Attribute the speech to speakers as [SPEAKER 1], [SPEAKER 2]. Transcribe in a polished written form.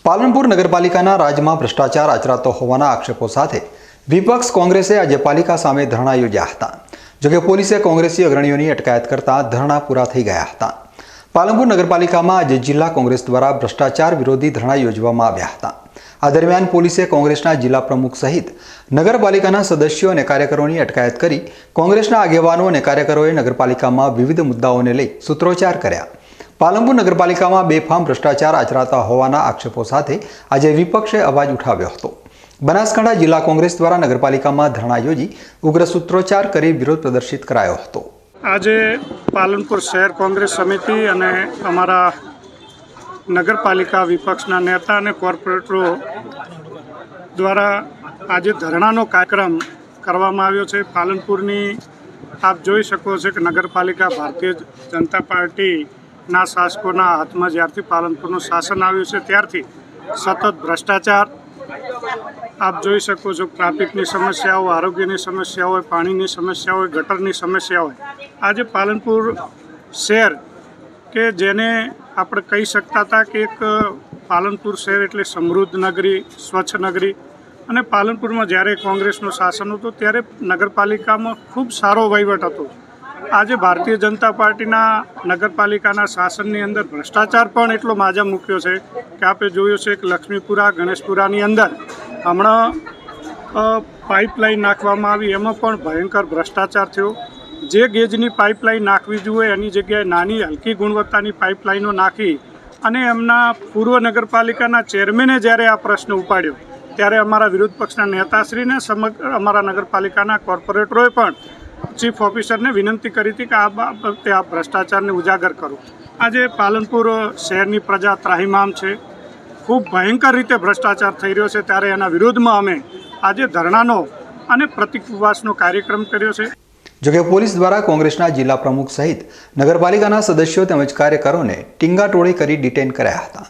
[SPEAKER 1] પાલનપુર નગરપાલિકાના રાજમાં ભ્રષ્ટાચાર આચરાતો હોવાના આક્ષેપો સાથે વિપક્ષ કોંગ્રેસે આજે પાલિકા સામે ધરણા યોજ્યા હતા। જોકે પોલીસે કોંગ્રેસી અગ્રણીઓની અટકાયત કરતા ધરણા પૂરા થઈ ગયા હતા। પાલનપુર નગરપાલિકામાં આજે જિલ્લા કોંગ્રેસ દ્વારા ભ્રષ્ટાચાર વિરોધી ધરણા યોજવામાં આવ્યા હતા। આ દરમિયાન પોલીસે કોંગ્રેસના જિલ્લા પ્રમુખ સહિત નગરપાલિકાના સદસ્યો અને કાર્યકરોની અટકાયત કરી કોંગ્રેસના આગેવાનો અને કાર્યકરોએ નગરપાલિકામાં વિવિધ મુદ્દાઓને લઈ સૂત્રોચ્ચાર કર્યા। પાલનપુર નગરપાલિકામાં બેફામ ભ્રષ્ટાચાર આચરાતા હોવાના આક્ષેપો સાથે આજે વિપક્ષે અવાજ ઉઠાવ્યો હતો। બનાસકાંઠા જિલ્લા કોંગ્રેસ દ્વારા નગરપાલિકામાં ધરણા યોજી ઉગ્ર સૂત્રોચ્ચાર કરી વિરોધ પ્રદર્શિત કરાયો હતો।
[SPEAKER 2] આજે પાલનપુર શહેર કોંગ્રેસ સમિતિ અને અમારા નગરપાલિકા વિપક્ષના નેતા અને કોર્પોરેટરો દ્વારા આજે ધરણાનો કાર્યક્રમ કરવામાં આવ્યો છે। પાલનપુરની આપ જોઈ શકો છો કે નગરપાલિકા ભારતીય જનતા પાર્ટીના શાસકોના હાથમાં જ્યારથી પાલનપુરનું શાસન આવ્યું છે ત્યારથી સતત ભ્રષ્ટાચાર આપ જોઈ શકો છો। ટ્રાફિકની સમસ્યા હોય, આરોગ્યની સમસ્યા હોય, પાણીની સમસ્યા હોય, ગટરની સમસ્યા હોય, આજે પાલનપુર શહેર કે જેને આપણે કહી શકતા હતા કે એક પાલનપુર શહેર એટલે સમૃદ્ધ નગરી, સ્વચ્છ નગરી, અને પાલનપુરમાં જ્યારે કોંગ્રેસનું શાસન હતું ત્યારે નગરપાલિકામાં ખૂબ સારો વહીવટ હતો। આજે ભારતીય જનતા પાર્ટીના નગરપાલિકાના શાસનની અંદર ભ્રષ્ટાચાર પણ એટલો માજા મૂક્યો છે કે આપણે જોયું છે કે લક્ષ્મીપુરા, ગણેશપુરાની અંદર હમણાં પાઇપલાઇન નાખવામાં આવી, એમાં પણ ભયંકર ભ્રષ્ટાચાર થયો। જે ગેજની પાઇપલાઇન નાખવી જોઈએ એની જગ્યાએ નાની હલકી ગુણવત્તાની પાઇપલાઇનો નાખી અને એમના પૂર્વ નગરપાલિકાના ચેરમેને જ્યારે આ પ્રશ્ન ઉપાડ્યો ત્યારે અમારા વિરોધ પક્ષના નેતાશ્રીને સમગ્ર અમારા નગરપાલિકાના કોર્પોરેટરોએ પણ ચીફ ઓફિસરને વિનંતી કરી હતી કે આ બાબતે આ ભ્રષ્ટાચારને ઉજાગર કરો। આજે પાલનપુર શહેરની પ્રજા ત્રાહિમામ છે, ખૂબ ભયંકર રીતે ભ્રષ્ટાચાર થઈ રહ્યો છે, ત્યારે એના વિરોધમાં અમે આજે ધરણાનો અને પ્રતિક ઉપવાસનો કાર્યક્રમ કર્યો છે।
[SPEAKER 1] જોકે પોલીસ દ્વારા કોંગ્રેસના જિલ્લા પ્રમુખ સહિત નગરપાલિકાના સદસ્યો તેમજ કાર્યકરોને ટીંગાટોળી કરી ડિટેન કર્યા હતા।